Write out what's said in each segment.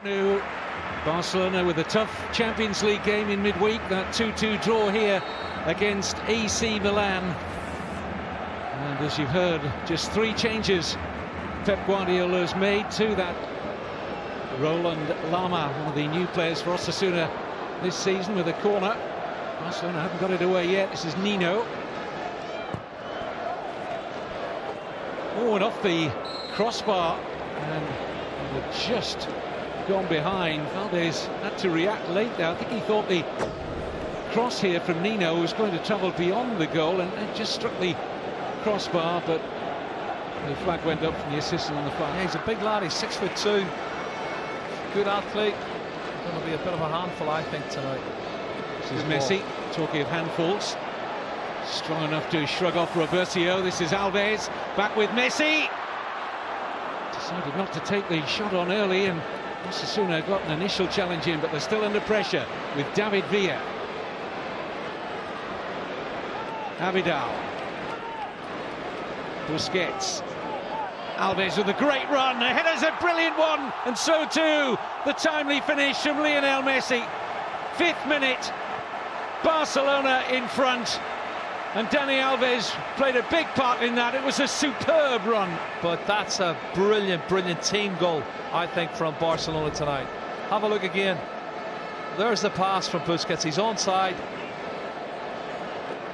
New Barcelona with a tough Champions League game in midweek. That 2-2 draw here against AC Milan. And as you've heard, just 3 changes Pep Guardiola has made to that. Roland Lama, one of the new players for Osasuna this season, with a corner. Barcelona haven't got it away yet. This is Nino. Oh, and off the crossbar, and just gone behind. Valdez had to react late there. I think he thought the cross here from Nino was going to travel beyond the goal and just struck the crossbar, but the flag went up from the assistant on the far. Yeah, he's a big lad, he's 6'2", good athlete. Going to be a bit of a handful, I think, tonight. This is Messi, talking of handfuls. Strong enough to shrug off Roberto. This is Alves, back with Messi. Decided not to take the shot on early, and Osasuna got an initial challenge in, but they're still under pressure with David Villa. Abidal. Busquets. Alves with a great run. The header's a brilliant one, and so too the timely finish from Lionel Messi. 5th minute, Barcelona in front, and Dani Alves played a big part in that. It was a superb run. But that's a brilliant, brilliant team goal, I think, from Barcelona tonight. Have a look again. There's the pass from Busquets. He's onside,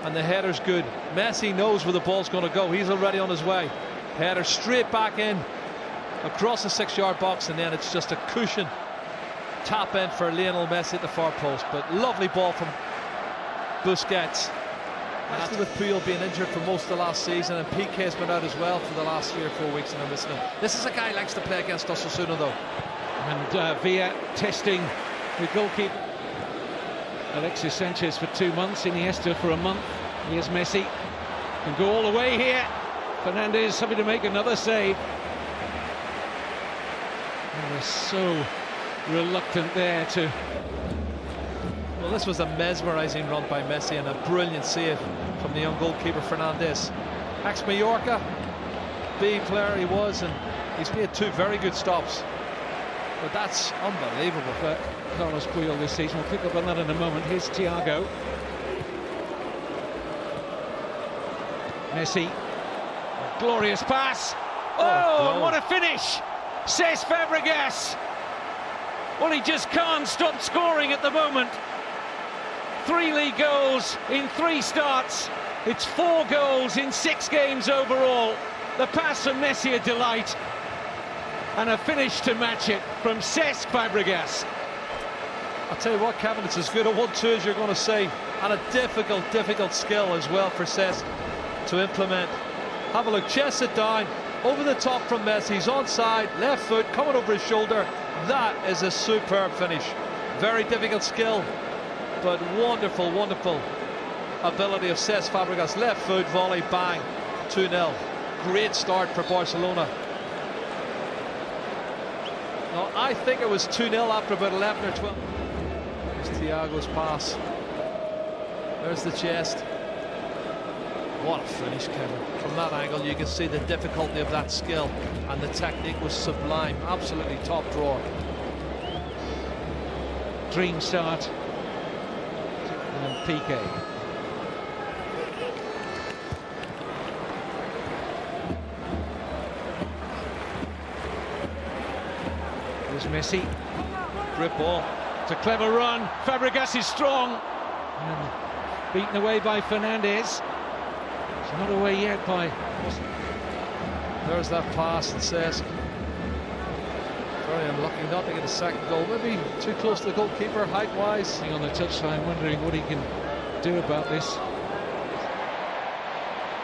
and the header's good. Messi knows where the ball's going to go. He's already on his way. Header straight back in, across the 6-yard box, and then it's just a cushion tap in for Lionel Messi at the far post. But lovely ball from Busquets. Especially with Puyol being injured for most of the last season, and PK's been out as well for the last 3 or 4 weeks, and I'm missing him. This is a guy who likes to play against Osasuna, though. And Villa testing the goalkeeper. Alexis Sanchez for 2 months, Iniesta for a month. Here's Messi, can go all the way here. Fernandez having to make another save. And they're so reluctant there to... Well, this was a mesmerising run by Messi and a brilliant save from the young goalkeeper Fernandez. Ex-Mallorca, B player he was, and he's made 2 very good stops. But that's unbelievable for Carlos Puyol this season. We'll pick up on that in a moment. Here's Thiago. Messi. Glorious pass. Oh, what a finish! Cesc Fabregas. Well, he just can't stop scoring at the moment. 3 league goals in 3 starts. It's 4 goals in 6 games overall. The pass from Messi, a delight, and a finish to match it from Cesc Fabregas. I'll tell you what, Kevin, it's as good a 1-2 as you're going to see, and a difficult skill as well for Cesc to implement. Have a look, chest it down, over the top from Messi. He's onside, left foot coming over his shoulder. That is a superb finish. Very difficult skill, but wonderful ability of Cesc Fabregas. Left foot volley, bang, 2-0. Great start for Barcelona. No, I think it was 2-0 after about 11 or 12. There's Thiago's pass. There's the chest. What a finish, Kevin. From that angle you can see the difficulty of that skill, and the technique was sublime. Absolutely top drawer. Dream start. And PK. There's Messi. Grip ball. It's a clever run. Fabregas is strong. And beaten away by Fernandez. It's not away yet by... There's that pass, and Cesc. Very unlucky not to get a second goal. Maybe too close to the goalkeeper height-wise. On the touchline, wondering what he can do about this.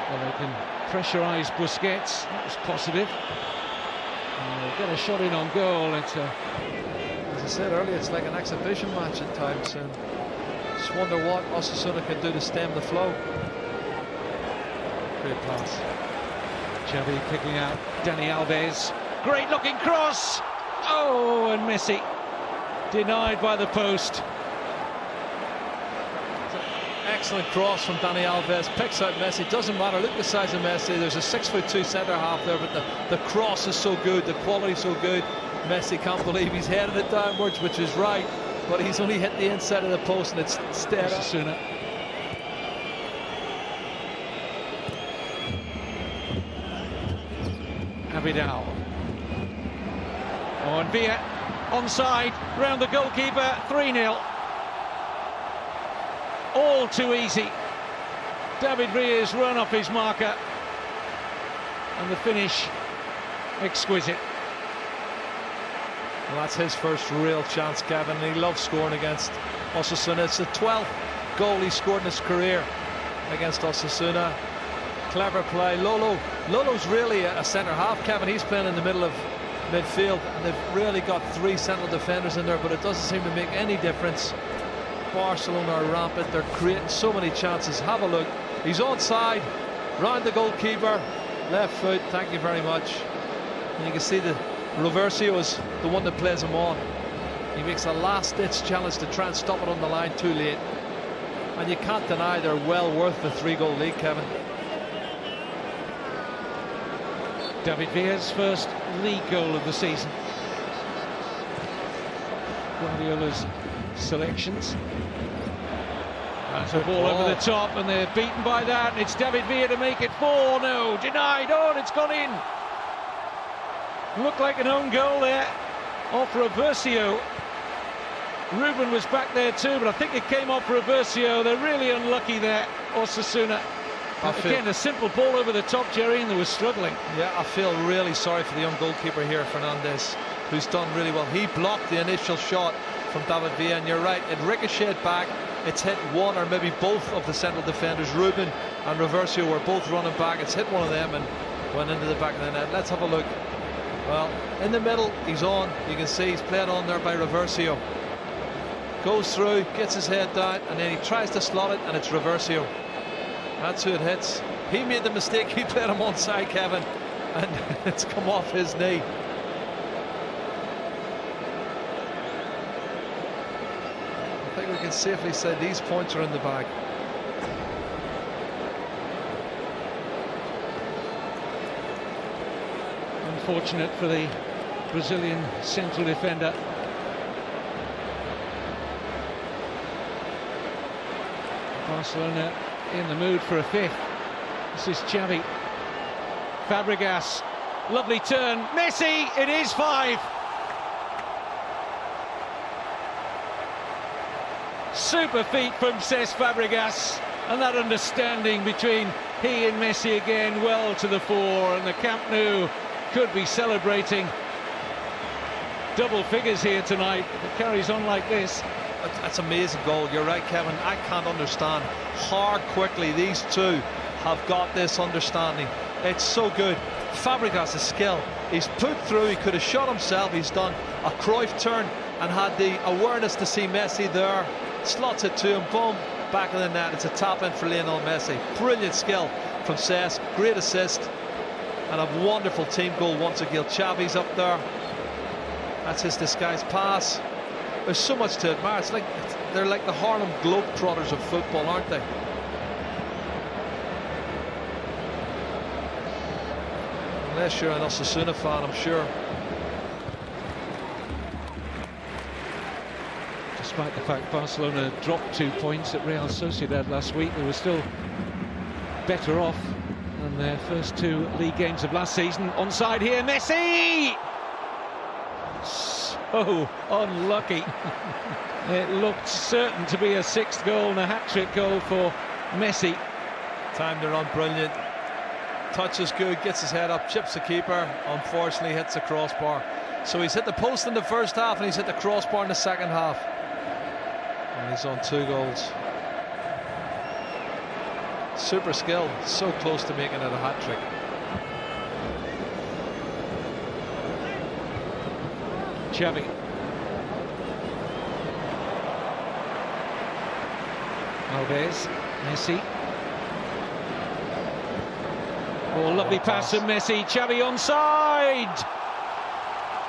Well, they can pressurise Busquets. That was positive. And get a shot in on goal. It's as I said earlier, it's like an exhibition match at times, and just wonder what Osasuna can do to stem the flow. Great pass. Xavi picking out Dani Alves. Great looking cross. Oh, and Messi denied by the post. Excellent cross from Dani Alves, picks out Messi. Doesn't matter, look at the size of Messi. There's a 6'2" centre half there, but the cross is so good, the quality so good. Messi can't believe he's headed it downwards, which is right, but he's only hit the inside of the post and it's stayed up. Osasuna. Abidal. Oh, and Villa onside, round the goalkeeper, 3-0. All too easy. David Villa's run off his marker, and the finish exquisite. Well, that's his first real chance, Kevin, and he loves scoring against Osasuna. It's the 12th goal he scored in his career against Osasuna. Clever play. Lolo's really a centre-half, Kevin. He's playing in the middle of midfield, and they've really got 3 central defenders in there, but it doesn't seem to make any difference. Barcelona are rampant. They're creating so many chances. Have a look. He's onside, round the goalkeeper, left foot, thank you very much. And you can see the Reversio is the one that plays him on. He makes a last-ditch challenge to try and stop it on the line, too late. And you can't deny they're well worth the 3-goal lead, Kevin. David Villa's first league goal of the season. Guardiola's selections. That's a ball over the top, and they're beaten by that. And it's David Villa to make it 4. No, denied. Oh, and it's gone in. Looked like an own goal there off Reversio. Ruben was back there too, but I think it came off Reversio. They're really unlucky there, Osasuna. Again, a simple ball over the top, Jerry, and they were struggling. Yeah, I feel really sorry for the young goalkeeper here, Fernandez, who's done really well. He blocked the initial shot from David Villa, and you're right, it ricocheted back. It's hit one or maybe both of the central defenders. Ruben and Reversio were both running back. It's hit one of them and went into the back of the net. Let's have a look. Well, in the middle, he's on. You can see he's played on there by Reversio. Goes through, gets his head down, and then he tries to slot it, and it's Reversio. That's who it hits. He made the mistake. He played him onside, Kevin, and it's come off his knee. I think we can safely say these points are in the bag. Unfortunate for the Brazilian central defender. Barcelona in the mood for a 5th. This is Xavi. Fabregas, lovely turn. Messi, it is 5. Super feat from Cesc Fabregas, and that understanding between he and Messi again well to the fore, and the Camp Nou could be celebrating double figures here tonight if it carries on like this. That's an amazing goal. You're right, Kevin. I can't understand how quickly these two have got this understanding. It's so good. Fabregas' skill. He's put through. He could have shot himself. He's done a Cruyff turn and had the awareness to see Messi there. Slots it to him. Boom. Back of the net. It's a tap in for Lionel Messi. Brilliant skill from Cesc. Great assist. And a wonderful team goal once again. Xavi's up there. That's his disguised pass. There's so much to admire. It's like they're like the Harlem Globetrotters of football, aren't they? Unless you're an Osasuna fan, I'm sure. Despite the fact Barcelona dropped 2 points at Real Sociedad last week, they were still better off than their first 2 league games of last season. Onside here, Messi! So unlucky. It looked certain to be a 6th goal and a hat-trick goal for Messi. Time to run, brilliant. Touch is good, gets his head up, chips the keeper, unfortunately hits the crossbar. So he's hit the post in the first half and he's hit the crossbar in the second half. And he's on 2 goals. Super skill, so close to making it a hat-trick. Xavi. Alves, Messi. Oh, lovely pass from Messi. Xavi onside.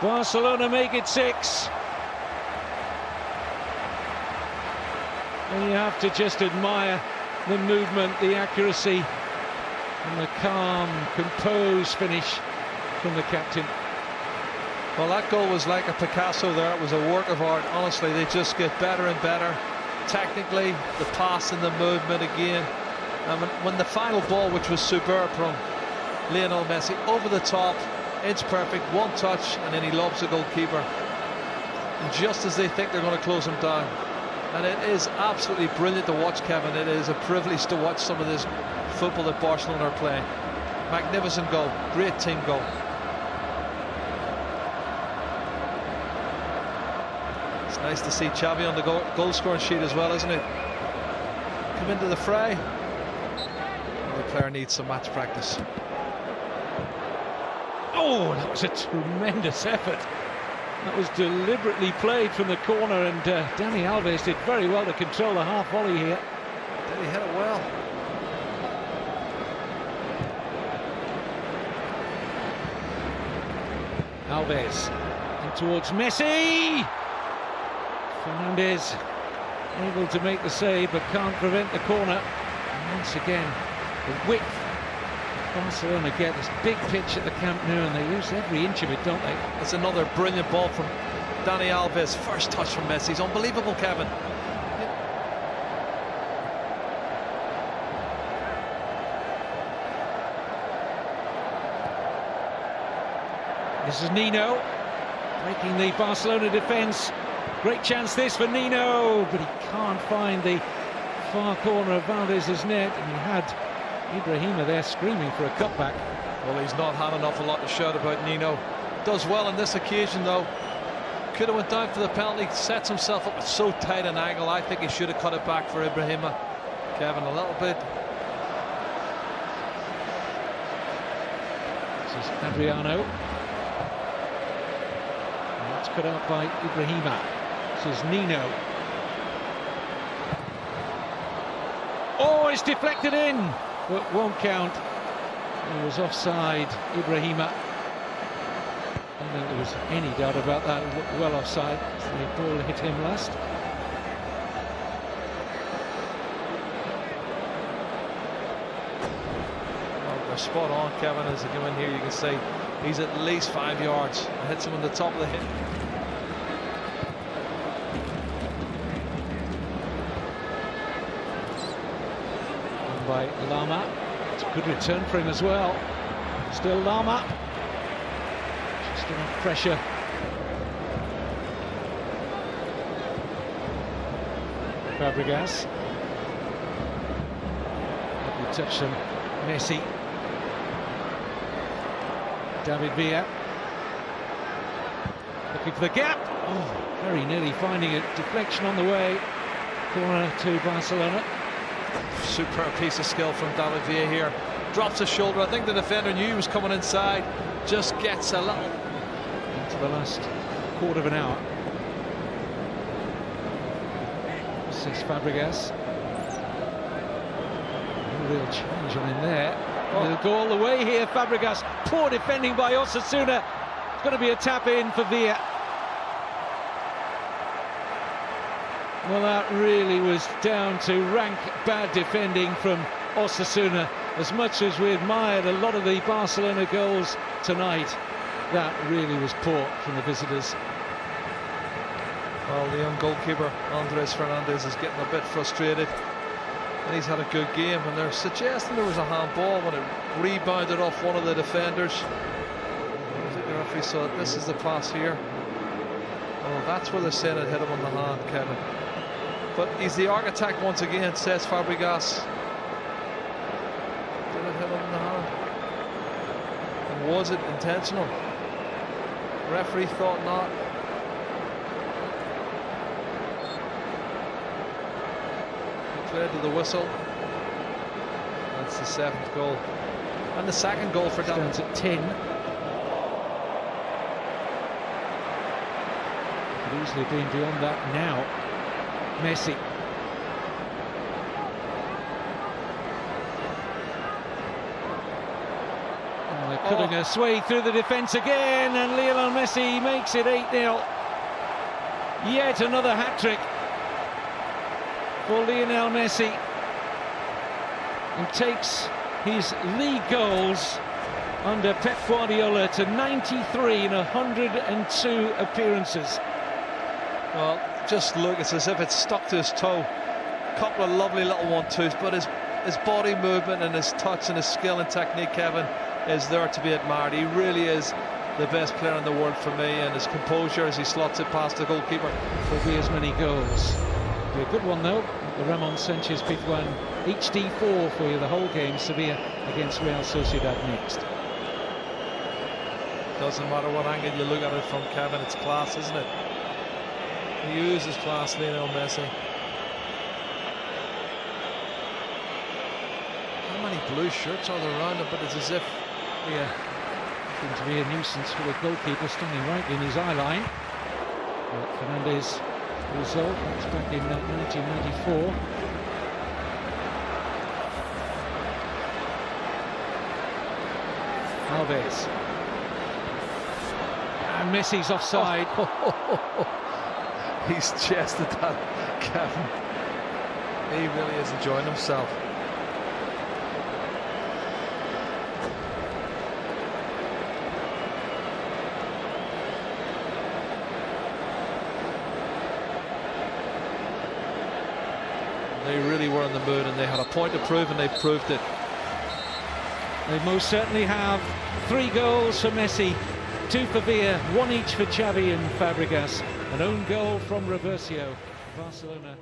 Barcelona make it 6. And you have to just admire the movement, the accuracy, and the calm, composed finish from the captain. Well, that goal was like a Picasso there. It was a work of art. Honestly, they just get better and better. Technically, the pass and the movement again. And when the final ball, which was superb from Lionel Messi, over the top, it's perfect, one touch, and then he lobs the goalkeeper. And just as they think they're going to close him down. And it is absolutely brilliant to watch, Kevin. It is a privilege to watch some of this football that Barcelona are playing. Magnificent goal, great team goal. It's nice to see Xavi on the goal scoring sheet as well, isn't it? Come into the fray. The player needs some match practice. Oh, that was a tremendous effort. That was deliberately played from the corner, and Dani Alves did very well to control the half volley here. Did he hit it well? Alves in towards Messi. Fernandez able to make the save but can't prevent the corner. And once again, the width Barcelona get this big pitch at the Camp Nou, and they use every inch of it, don't they? That's another brilliant ball from Dani Alves. First touch from Messi. It's unbelievable, Kevin. This is Nino breaking the Barcelona defence. Great chance this for Nino, but he can't find the far corner of Valdez's net, and he had Ibrahima there screaming for a cutback. Well, he's not had an awful lot to shout about. Nino does well on this occasion, though. Could have went down for the penalty, sets himself up with so tight an angle. I think he should have cut it back for Ibrahima. Kevin, a little bit. This is Adriano. And that's cut out by Ibrahima. This is Nino. Oh, it's deflected in, but won't count. It was offside, Ibrahima. I don't think there was any doubt about that. It looked well offside. The ball hit him last. Well, they're spot on, Kevin. As they come in here, you can see he's at least 5 yards. It hits him on the top of the hit. By Lama. It's a good return for him as well. Still Lama. Just enough pressure. Fabregas. Lovely touch from Messi. David Villa. Looking for the gap. Oh, very nearly finding a deflection on the way. Corner to Barcelona. Superb piece of skill from David Villa here. Drops his shoulder. I think the defender knew he was coming inside. Just gets a little. Into the last quarter of an hour. This is Fabregas. No real change on him there. Oh. He'll go all the way here, Fabregas. Poor defending by Osasuna. It's going to be a tap in for Villa. Well, that really was down to rank bad defending from Osasuna. As much as we admired a lot of the Barcelona goals tonight, that really was poor from the visitors. Well, the young goalkeeper, Andres Fernandez, is getting a bit frustrated. And he's had a good game, and they're suggesting there was a handball when it rebounded off one of the defenders. I think the referee saw it. This is the pass here. Oh, that's where they're saying it hit him on the hand, Kevin. But he's the architect once again, says Fabregas. Did it hit him in the hand? And was it intentional? Referee thought not. He played to the whistle. That's the 7th goal. And the 2nd goal for Dallas. Stands at 10. Could easily have been beyond that now. Messi. Oh, they're cutting a sway through the defence again, and Lionel Messi makes it 8-0. Yet another hat-trick for Lionel Messi, who takes his league goals under Pep Guardiola to 93 in 102 appearances. Well, just look, it's as if it's stuck to his toe. Couple of lovely little 1-2s, but his body movement and his touch and his skill and technique, Kevin, is there to be admired. He really is the best player in the world for me, and his composure as he slots it past the goalkeeper. There'll be as many goals. Be a good one though. The Ramon Sanchez Pizjuan HD4 for you the whole game. Sevilla against Real Sociedad next. Doesn't matter what angle you look at it from, Kevin, it's class, isn't it? He uses class, Lionel Messi. How many blue shirts are there around him? But it's as if, yeah, seems to be a nuisance for the goalkeeper, standing right in his eye line. Fernandez result, that's back in 1994. Alves. And Messi's offside. He's chested that, Kevin. He really is enjoying himself. They really were in the mood, and they had a point to prove, and they proved it. They most certainly have. 3 goals for Messi, 2 for Villa, 1 each for Xavi and Fabregas. An own goal from Reversio. Barcelona